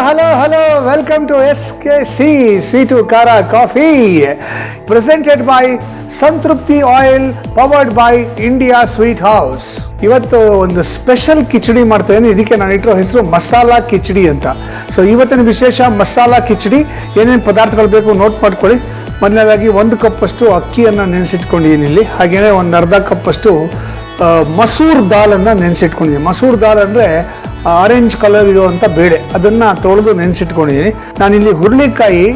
hello. Welcome to SKC Sweet Kara Coffee, presented by Santrupti Oil, powered by India Sweet House. ಇವತ್ತು ಒಂದು special khichdi ಮಾಡ್ತೇನೆ. ಇದಕ್ಕೆ ನಾನು ಇಟ್ಟಿರೋ ಹೆಸರು ಮಸಾಲಾ ಕಿಚಡಿ ಅಂತ. ಸೊ ಇವತ್ತಿನ ವಿಶೇಷ ಮಸಾಲಾ ಕಿಚಡಿ. ಏನೇನು ಪದಾರ್ಥಗಳು ಬೇಕು ನೋಟ್ ಮಾಡ್ಕೊಳ್ಳಿ. ಮೊದಲನೇದಾಗಿ 1 ಕಪ್ಪಷ್ಟು ಅಕ್ಕಿಯನ್ನು ನೆನೆಸಿಟ್ಕೊಂಡಿದ್ದೀನಿ ಇಲ್ಲಿ. ಹಾಗೆಯೇ ಒಂದು ಅರ್ಧ ಕಪ್ಪಷ್ಟು ಮಸೂರ್ ದಾಲನ್ನು ನೆನೆಸಿಟ್ಕೊಂಡಿದ್ದೀನಿ. ಮಸೂರ್ ದಾಲ್ ಅಂದರೆ ಆರೆಂಜ್ ಕಲರ್ ಇರುವಂಥ ಬೇಳೆ, ಅದನ್ನು ತೊಳೆದು ನೆನೆಸಿಟ್ಕೊಂಡಿದ್ದೀನಿ. ನಾನಿಲ್ಲಿ ಹುರುಳಿಕಾಯಿ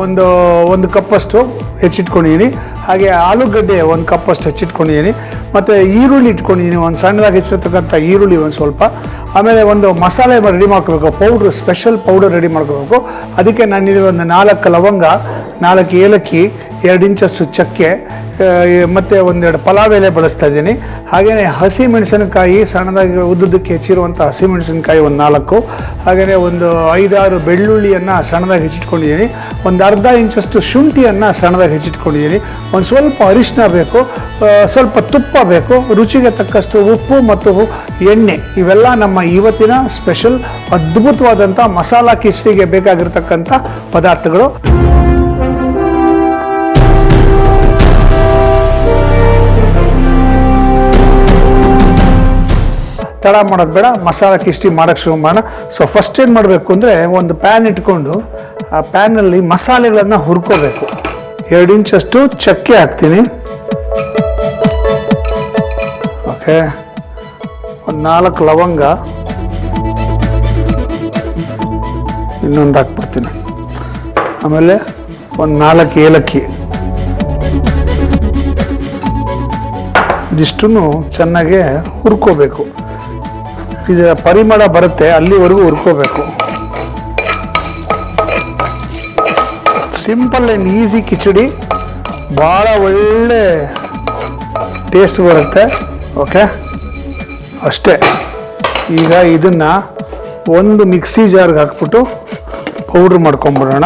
ಒಂದು ಕಪ್ಪಷ್ಟು ಹೆಚ್ಚಿಟ್ಕೊಂಡಿದ್ದೀನಿ. ಹಾಗೆ ಆಲೂಗಡ್ಡೆ 1 ಕಪ್ಪಷ್ಟು ಹೆಚ್ಚಿಟ್ಕೊಂಡಿದ್ದೀನಿ. ಮತ್ತು ಈರುಳ್ಳಿ ಇಟ್ಕೊಂಡಿದ್ದೀನಿ, ಒಂದು ಸಣ್ಣದಾಗಿ ಹೆಚ್ಚಿರ್ತಕ್ಕಂಥ ಈರುಳ್ಳಿ ಒಂದು ಸ್ವಲ್ಪ. ಆಮೇಲೆ ಒಂದು ಮಸಾಲೆ ರೆಡಿ ಮಾಡ್ಕೋಬೇಕು, ಪೌಡ್ರ್, ಸ್ಪೆಷಲ್ ಪೌಡರ್ ರೆಡಿ ಮಾಡ್ಕೋಬೇಕು. ಅದಕ್ಕೆ ನಾನಿಲ್ಲಿ ಒಂದು 4 ಲವಂಗ, 4 ಏಲಕ್ಕಿ, 2 ಇಂಚಷ್ಟು ಚಕ್ಕೆ ಮತ್ತು 1-2 ಪಲಾವ್ ಎಲೆ ಬಳಸ್ತಾ ಇದ್ದೀನಿ. ಹಾಗೆಯೇ ಹಸಿ ಮೆಣಸಿನಕಾಯಿ, ಸಣ್ಣದಾಗಿ ಉದ್ದುದಕ್ಕೆ ಹೆಚ್ಚಿರುವಂಥ ಹಸಿ ಮೆಣಸಿನಕಾಯಿ 4, ಹಾಗೆಯೇ ಒಂದು 5-6 ಬೆಳ್ಳುಳ್ಳಿಯನ್ನು ಸಣ್ಣದಾಗಿ ಹೆಚ್ಚಿಟ್ಕೊಂಡಿದ್ದೀನಿ. ಒಂದು ಅರ್ಧ ಇಂಚಷ್ಟು ಶುಂಠಿಯನ್ನು ಸಣ್ಣದಾಗಿ ಹೆಚ್ಚಿಟ್ಕೊಂಡಿದ್ದೀನಿ. ಒಂದು ಸ್ವಲ್ಪ ಅರಿಶಿನ ಬೇಕು, ಸ್ವಲ್ಪ ತುಪ್ಪ ಬೇಕು, ರುಚಿಗೆ ತಕ್ಕಷ್ಟು ಉಪ್ಪು ಮತ್ತು ಎಣ್ಣೆ. ಇವೆಲ್ಲ ನಮ್ಮ ಇವತ್ತಿನ ಸ್ಪೆಷಲ್ ಅದ್ಭುತವಾದಂಥ ಮಸಾಲಾ ಕಿಚಡಿಗೆ ಬೇಕಾಗಿರ್ತಕ್ಕಂಥ ಪದಾರ್ಥಗಳು. ತಡ ಮಾಡೋದು ಬೇಡ, ಮಸಾಲಾ ಕಿಚಡಿ ಮಾಡೋಕ್ಕೆ ಶುರು ಮಾಡೋಣ. ಸೊ ಫಸ್ಟ್ ಏನು ಮಾಡಬೇಕು ಅಂದರೆ, ಒಂದು ಪ್ಯಾನ್ ಇಟ್ಕೊಂಡು ಆ ಪ್ಯಾನಲ್ಲಿ ಮಸಾಲೆಗಳನ್ನು ಹುರ್ಕೋಬೇಕು. 2 ಇಂಚಷ್ಟು ಚಕ್ಕೆ ಹಾಕ್ತೀನಿ. ಓಕೆ, ಒಂದು 4 ಲವಂಗ, ಇನ್ನೊಂದು ಹಾಕ್ಬಿಡ್ತೀನಿ. ಆಮೇಲೆ ಒಂದು 4 ಏಲಕ್ಕಿ. ಇದಿಷ್ಟನ್ನು ಚೆನ್ನಾಗಿ ಹುರ್ಕೋಬೇಕು. ಇದರ ಪರಿಮಳ ಬರುತ್ತೆ ಅಲ್ಲಿವರೆಗೂ ಹುರ್ಕೋಬೇಕು. ಸಿಂಪಲ್ ಆ್ಯಂಡ್ ಈಸಿ ಕಿಚಡಿ, ಭಾಳ ಒಳ್ಳೆ ಟೇಸ್ಟ್ ಬರುತ್ತೆ. ಓಕೆ, ಅಷ್ಟೇ. ಈಗ ಇದನ್ನು ಒಂದು ಮಿಕ್ಸಿ ಜಾರ್ಗೆ ಹಾಕ್ಬಿಟ್ಟು ಪೌಡ್ರ್ ಮಾಡ್ಕೊಂಬಿಡೋಣ.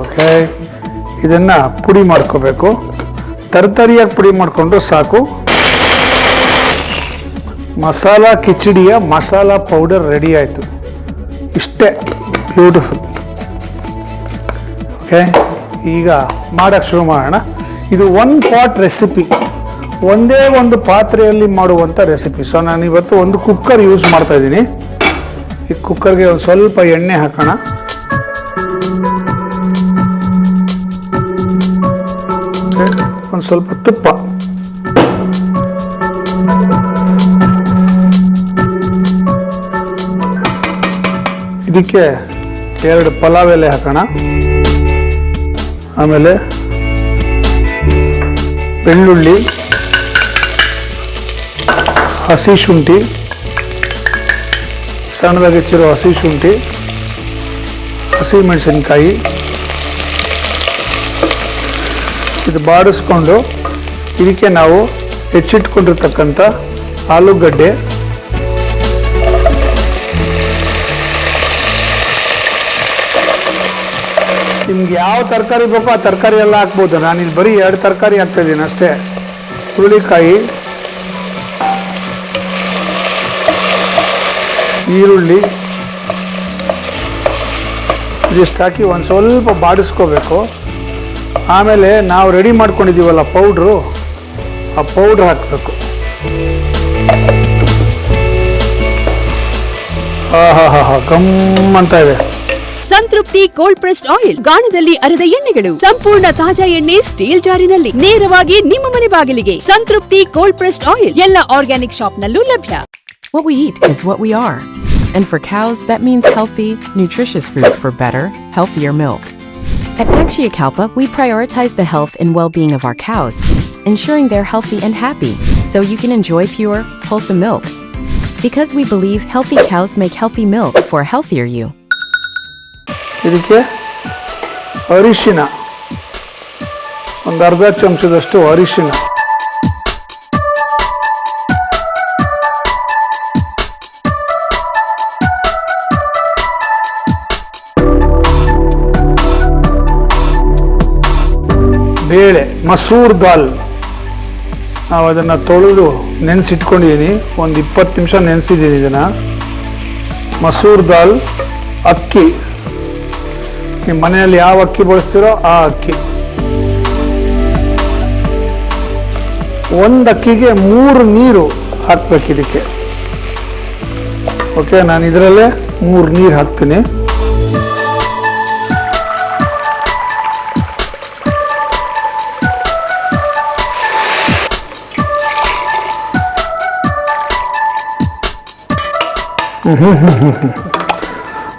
ಓಕೆ, ಇದನ್ನು ಪುಡಿ ಮಾಡ್ಕೋಬೇಕು. ತರತರಿಯಾಗಿ ಪುಡಿ ಮಾಡಿಕೊಂಡು ಸಾಕು. ಮಸಾಲಾ ಕಿಚಡಿಯ ಮಸಾಲಾ ಪೌಡರ್ ರೆಡಿ ಆಯಿತು. ಇಷ್ಟೇ, ಬ್ಯೂಟಿಫುಲ್. ಓಕೆ, ಈಗ ಮಾಡೋಕ್ಕೆ ಶುರು ಮಾಡೋಣ. ಇದು 1 ಪಾಟ್ ರೆಸಿಪಿ, ಒಂದೇ ಒಂದು ಪಾತ್ರೆಯಲ್ಲಿ ಮಾಡುವಂಥ ರೆಸಿಪಿ. ಸೊ ನಾನು ಇವತ್ತು ಒಂದು ಕುಕ್ಕರ್ ಯೂಸ್ ಮಾಡ್ತಾಯಿದ್ದೀನಿ. ಈ ಕುಕ್ಕರ್ಗೆ ಒಂದು ಸ್ವಲ್ಪ ಎಣ್ಣೆ ಹಾಕೋಣ. ಒಂದು ಸ್ವಲ್ಪ ತುಪ್ಪ, ಇದಕ್ಕೆ 2 ಪಲಾವ್ ಎಲೆ ಹಾಕೋಣ. ಆಮೇಲೆ ಬೆಳ್ಳುಳ್ಳಿ, ಹಸಿ ಶುಂಠಿ, ಸಣ್ಣದಾಗಿ ಹೆಚ್ಚಿರೋ ಹಸಿ ಶುಂಠಿ, ಹಸಿ ಮೆಣಸಿನಕಾಯಿ. ಇದು ಬಾಡಿಸ್ಕೊಂಡು ಇದಕ್ಕೆ ನಾವು ಹೆಚ್ಚಿಟ್ಕೊಂಡಿರ್ತಕ್ಕಂಥ ಆಲೂಗಡ್ಡೆ, ನಿಮ್ಗೆ ಯಾವ ತರಕಾರಿ ಬೇಕೋ ಆ ತರಕಾರಿ ಎಲ್ಲ ಹಾಕ್ಬೋದು. ನಾನಿಲ್ಲಿ ಬರೀ 2 ತರಕಾರಿ ಹಾಕ್ತಾಯಿದ್ದೀನಿ ಅಷ್ಟೇ. ಹುರುಳಿಕಾಯಿ, ಈರುಳ್ಳಿ, ಇದಿಷ್ಟು ಹಾಕಿ ಒಂದು ಸ್ವಲ್ಪ ಬಾಡಿಸ್ಕೋಬೇಕು. ಆಮೇಲೆ ನಾವು ರೆಡಿ ಮಾಡ್ಕೊಂಡಿದ್ದೀವಲ್ಲ ಪೌಡ್ರು, ಆ ಪೌಡ್ರ್ ಹಾಕಬೇಕು. ಗಮ್ ಅಂತ ಇದೆ. ಸಂತೃಪ್ತಿ ಕೋಲ್ಡ್ ಪ್ರೆಸ್ಡ್ ಆಯಿಲ್, ಗಾಣದಲ್ಲಿ ಅರೆದ ಎಣ್ಣೆಗಳು, ಸಂಪೂರ್ಣ ತಾಜಾ ಎಣ್ಣೆ ಸ್ಟೀಲ್ ಜಾರಿನಲ್ಲಿ ನೇರವಾಗಿ ನಿಮ್ಮ ಮನೆ ಬಾಗಿಲಿಗೆ. ಸಂತೃಪ್ತಿ ಕೋಲ್ಡ್ ಪ್ರೆಸ್ಡ್ ಆಯಿಲ್ ಎಲ್ಲ ಆರ್ಗ್ಯಾನಿಕ್ ಶಾಪ್ ನಲ್ಲೂ ಲಭ್ಯ. What we eat is what we are. And for cows, that means healthy, nutritious food for better, healthier milk. At Akshayakalpa, we prioritize the health and well-being of our cows, ensuring they're healthy and happy, so you can enjoy pure, wholesome milk. Because we believe healthy cows make healthy milk for a healthier you. ಇದಕ್ಕೆ ಅರಿಶಿನ, ಒಂದು ಅರ್ಧ ಚಮಚದಷ್ಟು ಅರಿಶಿನ. ಬೇಳೆ ಮಸೂರ್ ದಾಲ್, ನಾವು ಅದನ್ನು ತೊಳೆದು ನೆನೆಸಿಟ್ಕೊಂಡಿದ್ದೀನಿ. ಒಂದು 20 ನಿಮಿಷ ನೆನೆಸಿದ್ದೀನಿ ಇದನ್ನು. ಮಸೂರ್ ದಾಲ್ ಅಕ್ಕಿ, ನಿಮ್ಮ ಮನೆಯಲ್ಲಿ ಯಾವ ಅಕ್ಕಿ ಬಳಸ್ತೀರೋ ಆ ಅಕ್ಕಿ. ಒಂದು ಅಕ್ಕಿಗೆ 3 ನೀರು ಹಾಕ್ಬೇಕು ಇದಕ್ಕೆ. ಓಕೆ, ನಾನು ಇದರಲ್ಲೇ 3 ನೀರು ಹಾಕ್ತೀನಿ.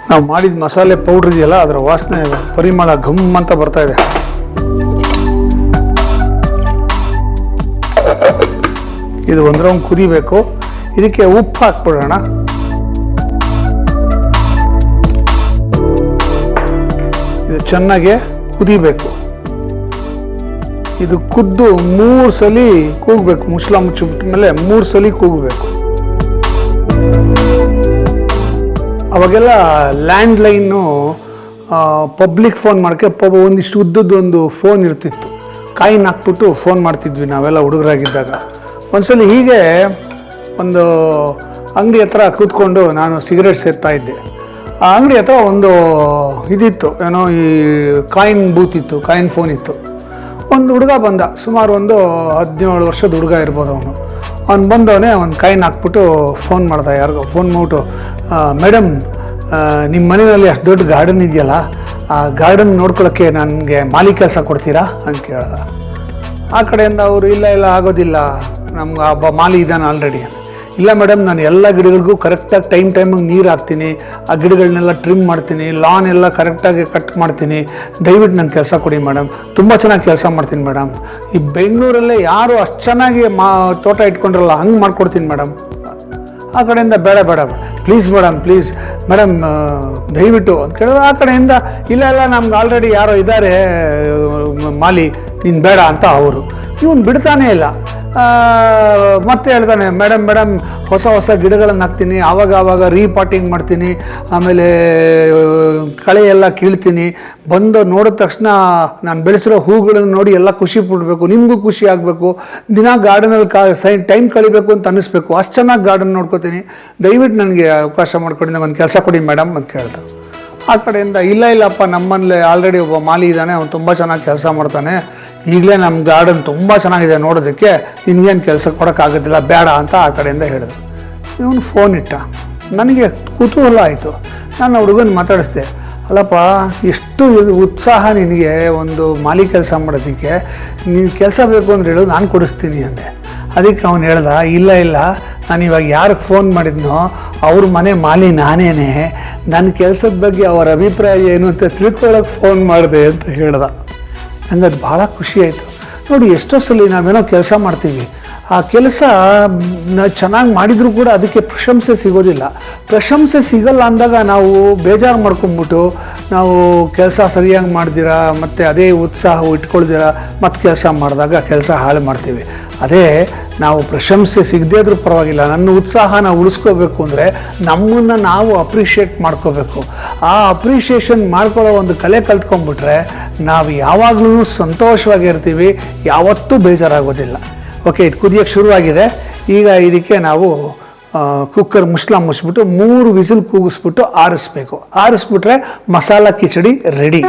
ನಾವು ಮಾಡಿದ ಮಸಾಲೆ ಪೌಡ್ರ್ ಇದೆಯಲ್ಲ, ಅದರ ವಾಸನೆ ಪರಿಮಳ ಘಮ್ ಅಂತ ಬರ್ತಾ ಇದೆ. ಇದು ಒಂದು ರೌಂಡ್ ಕುದಿಬೇಕು. ಇದಕ್ಕೆ ಉಪ್ಪು ಹಾಕ್ಬಿಡೋಣ. ಇದು ಚೆನ್ನಾಗಿ ಕುದಿಬೇಕು. ಇದು ಕುದ್ದು 3 ಸಲ ಕೂಗಬೇಕು. ಮುಚ್ಚಳ ಮುಚ್ಚಿಬಿಟ್ಟ ಮೇಲೆ 3 ಸಲ ಕೂಗಬೇಕು. ಅವಾಗೆಲ್ಲ ಲ್ಯಾಂಡ್ಲೈನು ಪಬ್ಲಿಕ್ ಫೋನ್ ಮಾಡೋಕ್ಕೆ ಒಂದಿಷ್ಟು ಉದ್ದದ್ದೊಂದು ಫೋನ್ ಇರ್ತಿತ್ತು. ಕಾಯಿನ್ ಹಾಕ್ಬಿಟ್ಟು ಫೋನ್ ಮಾಡ್ತಿದ್ವಿ ನಾವೆಲ್ಲ ಹುಡುಗರಾಗಿದ್ದಾಗ. ಒಂದ್ಸಲ ಹೀಗೆ ಒಂದು ಅಂಗಡಿ ಹತ್ರ ಕೂತ್ಕೊಂಡು ನಾನು ಸಿಗರೇಟ್ ಸೇರ್ತಾ ಇದ್ದೆ. ಆ ಅಂಗಡಿ ಹತ್ರ ಒಂದು ಇದಿತ್ತು, ಏನೋ ಈ ಕಾಯಿನ್ ಬೂತ್ ಇತ್ತು, ಕಾಯಿನ್ ಫೋನ್ ಇತ್ತು. ಒಂದು ಹುಡುಗ ಬಂದ, ಸುಮಾರು ಒಂದು 17 ವರ್ಷದ ಹುಡುಗ ಇರ್ಬೋದು ಅವನು. ಅವ್ನು ಬಂದವನೇ ಒಂದು ಕಾಯಿನ್ ಹಾಕ್ಬಿಟ್ಟು ಫೋನ್ ಮಾಡ್ದ ಯಾರಿಗೋ. ಫೋನ್ ಮಾಡ್ಬಿಟ್ಟು, ಮೇಡಮ್ ನಿಮ್ಮ ಮನೆಯಲ್ಲಿ ಅಷ್ಟು ದೊಡ್ಡ ಗಾರ್ಡನ್ ಇದೆಯಲ್ಲ, ಆ ಗಾರ್ಡನ್ ನೋಡ್ಕೊಳ್ಳೋಕ್ಕೆ ನನಗೆ ಮಾಲಿ ಕೆಲಸ ಕೊಡ್ತೀರಾ ಅಂತ ಕೇಳ್ದ. ಆ ಕಡೆಯಿಂದ ಅವರು ಇಲ್ಲ ಆಗೋದಿಲ್ಲ, ನಮ್ಗೆ ಒಬ್ಬ ಮಾಲಿ ಇದ್ದಾನೆ ಆಲ್ರೆಡಿ. ಇಲ್ಲ ಮೇಡಮ್, ನಾನು ಎಲ್ಲ ಗಿಡಗಳಿಗೂ ಕರೆಕ್ಟಾಗಿ ಟೈಮಿಗೆ ನೀರು ಹಾಕ್ತೀನಿ, ಆ ಗಿಡಗಳನ್ನೆಲ್ಲ ಟ್ರಿಮ್ ಮಾಡ್ತೀನಿ, ಲಾನ್ ಎಲ್ಲ ಕರೆಕ್ಟಾಗಿ ಕಟ್ ಮಾಡ್ತೀನಿ, ದಯವಿಟ್ಟು ನನ್ನ ಕೆಲಸ ಕೊಡಿ ಮೇಡಮ್, ತುಂಬ ಚೆನ್ನಾಗಿ ಕೆಲಸ ಮಾಡ್ತೀನಿ ಮೇಡಮ್. ಈ ಬೆಂಗಳೂರಲ್ಲೇ ಯಾರು ಅಷ್ಟು ಚೆನ್ನಾಗಿ ತೋಟ ಇಟ್ಕೊಂಡ್ರಲ್ಲ, ಹಂಗೆ ಮಾಡ್ಕೊಡ್ತೀನಿ ಮೇಡಮ್. ಆ ಕಡೆಯಿಂದ ಬೇಡ ಪ್ಲೀಸ್ ಮೇಡಮ್ ದಯವಿಟ್ಟು ಅಂತ ಕೇಳಿದ್ರೆ, ಆ ಕಡೆಯಿಂದ ಇಲ್ಲ ನಮ್ಗೆ ಆಲ್ರೆಡಿ ಯಾರೋ ಇದ್ದಾರೆ ಮಾಲಿ, ನೀನು ಬೇಡ ಅಂತ ಅವರು. ಇವನು ಬಿಡ್ತಾನೇ ಇಲ್ಲ. ಮತ್ತೆ ಹೇಳ್ತಾನೆ, ಮೇಡಮ್ ಹೊಸ ಗಿಡಗಳನ್ನು ಹಾಕ್ತೀನಿ, ಆವಾಗ ರೀಪಾಟಿಂಗ್ ಮಾಡ್ತೀನಿ, ಆಮೇಲೆ ಕಳೆ ಎಲ್ಲ ಕೀಳ್ತೀನಿ, ಬಂದು ನೋಡಿದ ತಕ್ಷಣ ನಾನು ಬೆಳೆಸಿರೋ ಹೂಗಳನ್ನು ನೋಡಿ ಎಲ್ಲ ಖುಷಿ ಪಡಬೇಕು, ನಿಮಗೂ ಖುಷಿ ಆಗಬೇಕು, ದಿನ ಗಾರ್ಡನಲ್ಲಿ ಟೈಮ್ ಕಳಿಬೇಕು ಅಂತ ಅನ್ನಿಸ್ಬೇಕು, ಅಷ್ಟು ಚೆನ್ನಾಗಿ ಗಾರ್ಡನ್ ನೋಡ್ಕೋತೀನಿ, ದಯವಿಟ್ಟು ನನಗೆ ಅವಕಾಶ ಮಾಡ್ಕೊಡಿ, ಒಂದು ಕೆಲಸ ಕೊಡಿ ಮೇಡಮ್ ಅಂತ ಕೇಳ್ದೆ. ಆ ಕಡೆಯಿಂದ ಇಲ್ಲಪ್ಪ, ನಮ್ಮಲ್ಲಿ ಆಲ್ರೆಡಿ ಒಬ್ಬ ಮಾಲಿ ಇದ್ದಾನೆ, ಅವನು ತುಂಬ ಚೆನ್ನಾಗಿ ಕೆಲಸ ಮಾಡ್ತಾನೆ, ಈಗಲೇ ನಮ್ಮ ಗಾರ್ಡನ್ ತುಂಬ ಚೆನ್ನಾಗಿದೆ ನೋಡೋದಕ್ಕೆ, ನಿನಗೇನು ಕೆಲಸ ಕೊಡೋಕ್ಕಾಗೋದಿಲ್ಲ, ಬೇಡ ಅಂತ ಆ ಕಡೆಯಿಂದ ಹೇಳಿದ್ರು. ಇವನು ಫೋನ್ ಇಟ್ಟ. ನನಗೆ ಕುತೂಹಲ ಆಯಿತು. ನಾನು ಹುಡುಗನ ಮಾತಾಡಿಸ್ದೆ, ಅಲ್ಲಪ್ಪ ಎಷ್ಟು ಉತ್ಸಾಹ ನಿನಗೆ ಒಂದು ಮಾಲಿ ಕೆಲಸ ಮಾಡೋದಕ್ಕೆ, ನೀನು ಕೆಲಸ ಬೇಕು ಅಂದರೆ ಹೇಳೋದು ನಾನು ಕೊಡಿಸ್ತೀನಿ ಅಂದೆ. ಅದಕ್ಕೆ ಅವನು ಹೇಳ್ದ, ಇಲ್ಲ ನಾನು ಇವಾಗ ಯಾರಿಗೆ ಫೋನ್ ಮಾಡಿದ್ನೋ ಅವ್ರ ಮನೆ ಮಾಲಿ ನಾನೇನೆ, ನನ್ನ ಕೆಲಸದ ಬಗ್ಗೆ ಅವರ ಅಭಿಪ್ರಾಯ ಏನು ಅಂತ ತಿಳ್ಕೊಳ್ಳೋಕೆ ಫೋನ್ ಮಾಡಿದೆ ಅಂತ ಹೇಳ್ದ. ನಂಗೆ ಅದು ಭಾಳ ಖುಷಿ ಆಯಿತು. ನೋಡಿ, ಎಷ್ಟೋ ಸಲ ನಾವೇನೋ ಕೆಲಸ ಮಾಡ್ತೀವಿ, ಆ ಕೆಲಸ ಚೆನ್ನಾಗಿ ಮಾಡಿದರೂ ಕೂಡ ಅದಕ್ಕೆ ಪ್ರಶಂಸೆ ಸಿಗೋದಿಲ್ಲ. ಪ್ರಶಂಸೆ ಸಿಗಲ್ಲ ಅಂದಾಗ ನಾವು ಬೇಜಾರು ಮಾಡ್ಕೊಂಬಿಟ್ಟು ನಾವು ಕೆಲಸ ಸರಿಯಾಗಿ ಮಾಡ್ದಿರ, ಮತ್ತು ಅದೇ ಉತ್ಸಾಹ ಇಟ್ಕೊಳ್ದಿರ ಮತ್ತೆ ಕೆಲಸ ಮಾಡಿದಾಗ ಕೆಲಸ ಹಾಳು ಮಾಡ್ತೀವಿ. ಅದೇ ನಾವು ಪ್ರಶಂಸೆ ಸಿಗದೇ ಇದ್ರೂ ಪರವಾಗಿಲ್ಲ, ನನ್ನ ಉತ್ಸಾಹನ ಉಳಿಸ್ಕೋಬೇಕು ಅಂದರೆ ನಮ್ಮನ್ನು ನಾವು ಅಪ್ರಿಷಿಯೇಟ್ ಮಾಡ್ಕೋಬೇಕು. ಆ ಅಪ್ರಿಷಿಯೇಷನ್ ಮಾಡ್ಕೊಳ್ಳೋ ಒಂದು ಕಲೆ ಕಲ್ತ್ಕೊಂಡ್ಬಿಟ್ರೆ ನಾವು ಯಾವಾಗಲೂ ಸಂತೋಷವಾಗಿರ್ತೀವಿ, ಯಾವತ್ತೂ ಬೇಜಾರಾಗೋದಿಲ್ಲ. ಓಕೆ, ಇದು ಕುದಿಯೋಕ್ಕೆ ಶುರುವಾಗಿದೆ. ಈಗ ಇದಕ್ಕೆ ನಾವು ಕುಕ್ಕರ್ ಮುಚ್ಚಳ ಮುಚ್ಚಿಬಿಟ್ಟು 3 ವಿಸಿಲ್ ಕೂಗಿಸ್ಬಿಟ್ಟು ಆರಿಸ್ಬೇಕು. ಆರಿಸ್ಬಿಟ್ರೆ ಮಸಾಲ ಕಿಚಡಿ ರೆಡಿ.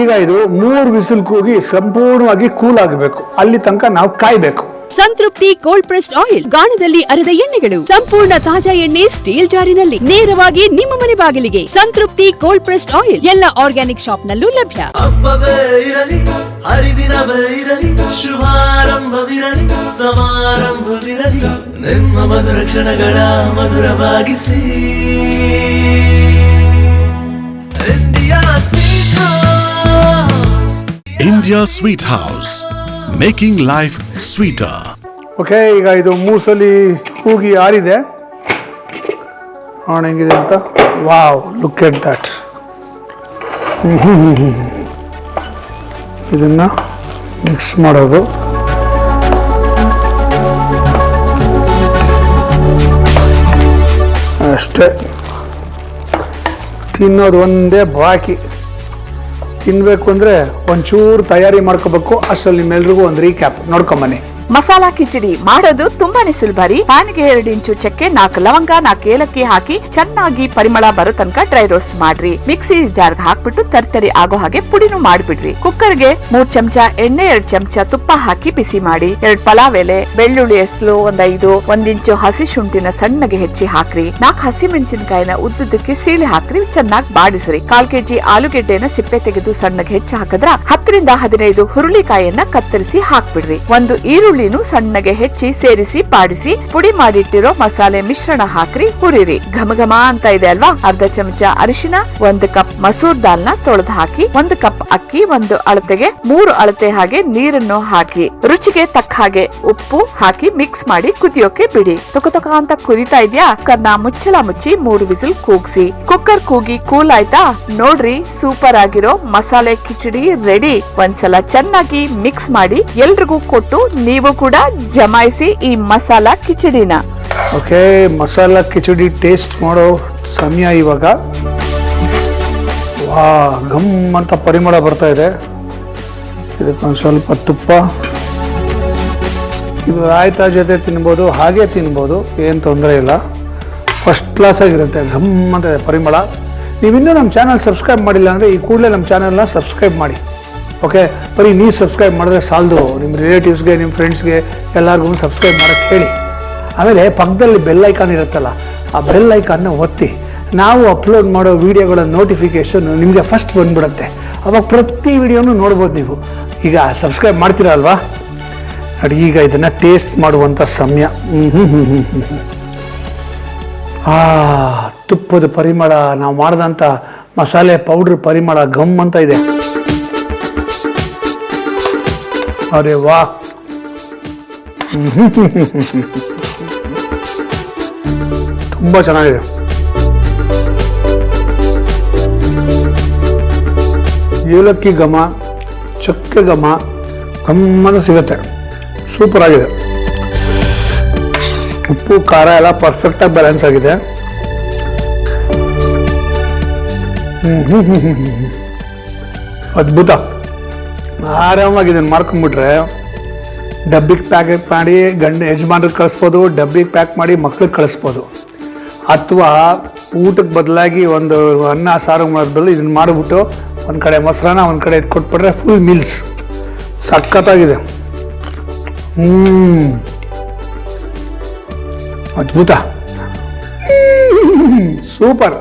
ಈಗ ಇದು 3 ವಿಸಿಲ್ ಕೂಗಿ ಸಂಪೂರ್ಣವಾಗಿ ಕೂಲ್ ಆಗಬೇಕು, ಅಲ್ಲಿ ತನಕ ನಾವು ಕಾಯಬೇಕು. ಸಂತೃಪ್ತಿ ಕೋಲ್ಡ್ ಪ್ರೆಸ್ಡ್ ಆಯಿಲ್, ಗಾಣದಲ್ಲಿ ಅರೆದ ಎಣ್ಣೆಗಳು, ಸಂಪೂರ್ಣ ತಾಜಾ ಎಣ್ಣೆ ಸ್ಟೀಲ್ ಜಾರಿನಲ್ಲಿ ನೇರವಾಗಿ ನಿಮ್ಮ ಮನೆ ಬಾಗಿಲಿಗೆ. ಸಂತೃಪ್ತಿ ಕೋಲ್ಡ್ ಪ್ರೆಸ್ಡ್ ಆಯಿಲ್ ಎಲ್ಲ ಆರ್ಗ್ಯಾನಿಕ್ ಶಾಪ್ ನಲ್ಲೂ ಲಭ್ಯ. ಹಬ್ಬವೇ ಇರಲಿ, ಹರಿದಿನವೇ ಇರಲಿ, ಶುಭಾರಂಭವಿರಲಿ, ಸಮಾರಂಭವಿರಲಿ, ನಿಮ್ಮ ಮಧುರ ಕ್ಷಣಗಳ ಮಧುರವಾಗಿಸಿ. India Sweet House, making life sweeter. Okay, ಈಗ ಇದು 3 ಸಲ ಕೂಗಿ ಆರಿದೆ. ನೋಡೋಣ ಹೆಂಗಿದೆ ಅಂತ. Wow, look at that. ಇದನ್ನು ಮಿಕ್ಸ್ ಮಾಡೋದು. ಅಷ್ಟೇ, ತಿನ್ನೋದು ಒಂದೇ ಬಾಕಿ. ತಿನ್ನಬೇಕು ಅಂದರೆ ಒಂಚೂರು ತಯಾರಿ ಮಾಡ್ಕೋಬೇಕು. ಅಷ್ಟರಲ್ಲಿ ನಿಮ್ಮೆಲ್ರಿಗೂ ಒಂದು ರೀಕ್ಯಾಪ್ ನೋಡ್ಕೊಂಬನ್ನಿ. ಮಸಾಲಾ ಕಿಚಡಿ ಮಾಡೋದು ತುಂಬಾನೇ ಸುಲಭ ರೀ. ಪ್ಯಾನ್ಗೆ 2 ಇಂಚು ಚಕ್ಕೆ, 4 ಲವಂಗ, 4 ಏಲಕ್ಕಿ ಹಾಕಿ ಚೆನ್ನಾಗಿ ಪರಿಮಳ ಬರೋ ತನಕ ಡ್ರೈ ರೋಸ್ಟ್ ಮಾಡ್ರಿ. ಮಿಕ್ಸಿ ಜಾರ್ಗೆ ಹಾಕ್ಬಿಟ್ಟು ತರ್ತರಿ ಆಗೋ ಹಾಗೆ ಪುಡಿನೂ ಮಾಡ್ಬಿಡ್ರಿ. ಕುಕ್ಕರ್ಗೆ 3 ಚಮಚ ಎಣ್ಣೆ, 2 ಚಮಚ ತುಪ್ಪ ಹಾಕಿ ಬಿಸಿ ಮಾಡಿ. 2 ಪಲಾವ್ ಎಲೆ, ಬೆಳ್ಳುಳ್ಳಿ ಎಸ್ಲು 5, 1 ಇಂಚು ಹಸಿ ಶುಂಠಿನ ಸಣ್ಣಗೆ ಹೆಚ್ಚಿ ಹಾಕ್ರಿ. 4 ಹಸಿ ಮೆಣಸಿನಕಾಯಿನ ಉದ್ದುದಕ್ಕೆ ಸೀಳಿ ಹಾಕ್ರಿ. ಚೆನ್ನಾಗಿ ಬಾಡಿಸ್ರಿ. 1/4 ಕೆಜಿ ಆಲೂಗೆಡ್ಡೆನ ಸಿಪ್ಪೆ ತೆಗೆದು ಸಣ್ಣಗೆ ಹೆಚ್ಚಿ ಹಾಕಿದ್ರ 10 ರಿಂದ 15 ಹುರುಳಿಕಾಯಿಯನ್ನ ಕತ್ತರಿಸಿ ಹಾಕ್ಬಿಡ್ರಿ. 1 ಈರುಳ್ಳಿ ಸಣ್ಣಗೆ ಹೆಚ್ಚಿ ಸೇರಿಸಿ ಬಾಡಿಸಿ ಪುಡಿ ಮಾಡಿಟ್ಟಿರೋ ಮಸಾಲೆ ಮಿಶ್ರಣ ಹಾಕ್ರಿ. ಹುರಿರಿ. ಘಮಘಮ ಅಂತ ಇದೆ ಅಲ್ವಾ? ಅರ್ಧ ಚಮಚ ಅರಿಶಿನ, 1 ಕಪ್ ಮಸೂರ್ ದಾಲ್ನ ತೊಳೆದು ಹಾಕಿ, 1 ಕಪ್ ಅಕ್ಕಿ, 1 ಅಳತೆಗೆ 3 ಅಳತೆ ಹಾಗೆ ನೀರನ್ನು ಹಾಕಿ, ರುಚಿಗೆ ತಕ್ಕ ಹಾಗೆ ಉಪ್ಪು ಹಾಕಿ ಮಿಕ್ಸ್ ಮಾಡಿ ಕುದಿಯೋಕೆ ಬಿಡಿ. ತೊಕ ಅಂತ ಕುದಿತಾ ಇದ್ಯಾ? ಕುಕ್ಕರ್ನ ಮುಚ್ಚಳ ಮುಚ್ಚಿ 3 ವಿಸಿಲ್ ಕೂಗ್ಸಿ. ಕುಕ್ಕರ್ ಕೂಗಿ ಕೂಲ್ ಆಯ್ತಾ? ನೋಡ್ರಿ, ಸೂಪರ್ ಆಗಿರೋ ಮಸಾಲೆ ಕಿಚಡಿ ರೆಡಿ. ಒಂದ್ಸಲ ಚೆನ್ನಾಗಿ ಮಿಕ್ಸ್ ಮಾಡಿ ಎಲ್ರಿಗೂ ಕೊಟ್ಟು ನೀವು ಕೂಡ ಜಮಾಯಿಸಿ ಈ ಮಸಾಲಾ ಕಿಚಡಿನ. ಓಕೆ, ಮಸಾಲಾ ಕಿಚಡಿ ಟೇಸ್ಟ್ ಮಾಡೋ ಸಮಯ ಇವಾಗ. ವಾ, ಘಮ್ ಅಂತ ಪರಿಮಳ ಬರ್ತಾ ಇದೆ. ಇದಕ್ಕೊಂದು ಸ್ವಲ್ಪ ತುಪ್ಪ. ಇದು ರಾಯ್ತಾ ಜೊತೆ ತಿನ್ಬೋದು, ಹಾಗೆ ತಿನ್ಬೋದು, ಏನು ತೊಂದರೆ ಇಲ್ಲ. ಫಸ್ಟ್ ಕ್ಲಾಸ್ ಆಗಿರುತ್ತೆ. ಘಮ್ ಅಂತ ಪರಿಮಳ. ನೀವಿನ್ನೂ ನಮ್ಮ ಚಾನಲ್ ಸಬ್ಸ್ಕ್ರೈಬ್ ಮಾಡಿಲ್ಲ ಅಂದರೆ ಈ ಕೂಡಲೇ ನಮ್ಮ ಚಾನಲ್ನ ಸಬ್ಸ್ಕ್ರೈಬ್ ಮಾಡಿ. ಓಕೆ, ಬರೀ ನೀವು ಸಬ್ಸ್ಕ್ರೈಬ್ ಮಾಡಿದ್ರೆ ಸಾಲದು. ನಿಮ್ಮ ರಿಲೇಟಿವ್ಸ್ಗೆ, ನಿಮ್ಮ ಫ್ರೆಂಡ್ಸ್ಗೆ ಎಲ್ಲರಿಗೂ ಸಬ್ಸ್ಕ್ರೈಬ್ ಮಾಡೋಕ್ಕೆ ಹೇಳಿ. ಆಮೇಲೆ ಪಕ್ಕದಲ್ಲಿ ಬೆಲ್ ಐಕಾನ್ ಇರುತ್ತಲ್ಲ, ಆ ಬೆಲ್ ಐಕಾನ್ನ ಒತ್ತಿ. ನಾವು ಅಪ್ಲೋಡ್ ಮಾಡೋ ವೀಡಿಯೋಗಳ ನೋಟಿಫಿಕೇಷನ್ ನಿಮಗೆ ಫಸ್ಟ್ ಬಂದ್ಬಿಡುತ್ತೆ. ಅವಾಗ ಪ್ರತಿ ವಿಡಿಯೋನು ನೋಡ್ಬೋದು ನೀವು. ಈಗ ಸಬ್ಸ್ಕ್ರೈಬ್ ಮಾಡ್ತೀರಾ ಅಲ್ವಾ? ನೋಡಿ, ಈಗ ಇದನ್ನು ಟೇಸ್ಟ್ ಮಾಡುವಂಥ ಸಮಯ. ತುಪ್ಪದ ಪರಿಮಳ, ನಾವು ಮಾಡಿದಂಥ ಮಸಾಲೆ ಪೌಡ್ರ್ ಪರಿಮಳ ಘಮ್ ಅಂತ ಇದೆ. ಅರೆ ವಾ, ತುಂಬ ಚೆನ್ನಾಗಿದೆ. ಏಲಕ್ಕಿ ಘಮ, ಚಕ್ಕೆ ಘಮ, ಘಮ್ಮನ ಸಿಗುತ್ತೆ. ಸೂಪರ್ ಆಗಿದೆ. ಉಪ್ಪು ಖಾರ ಎಲ್ಲ ಪರ್ಫೆಕ್ಟಾಗಿ ಬ್ಯಾಲೆನ್ಸ್ ಆಗಿದೆ. ಅದ್ಭುತ. ಆರಾಮಾಗಿ ಇದನ್ನು ಮಾಡ್ಕೊಂಡ್ಬಿಟ್ರೆ ಡಬ್ಬಿಗೆ ಪ್ಯಾಕೆಟ್ ಮಾಡಿ ಯಜಮಾನ್ರಿಗೆ ಕಳಿಸ್ಬೋದು, ಡಬ್ಬಿಗೆ ಪ್ಯಾಕ್ ಮಾಡಿ ಮಕ್ಳಿಗೆ ಕಳಿಸ್ಬೋದು. ಅಥವಾ ಊಟಕ್ಕೆ ಬದಲಾಗಿ ಒಂದು ಅನ್ನ ಸಾರು ಮಾಡೋದ್ರಲ್ಲಿ ಇದನ್ನು ಮಾಡಿಬಿಟ್ಟು ಒಂದು ಕಡೆ ಮೊಸರನ್ನ, ಒಂದು ಕಡೆ ಇದು ಕೊಟ್ಬಿಟ್ರೆ ಫುಲ್ ಮೀಲ್ಸ್. ಸಖತ್ತಾಗಿದೆ. ಅದ್ಭುತ, ಸೂಪರ್.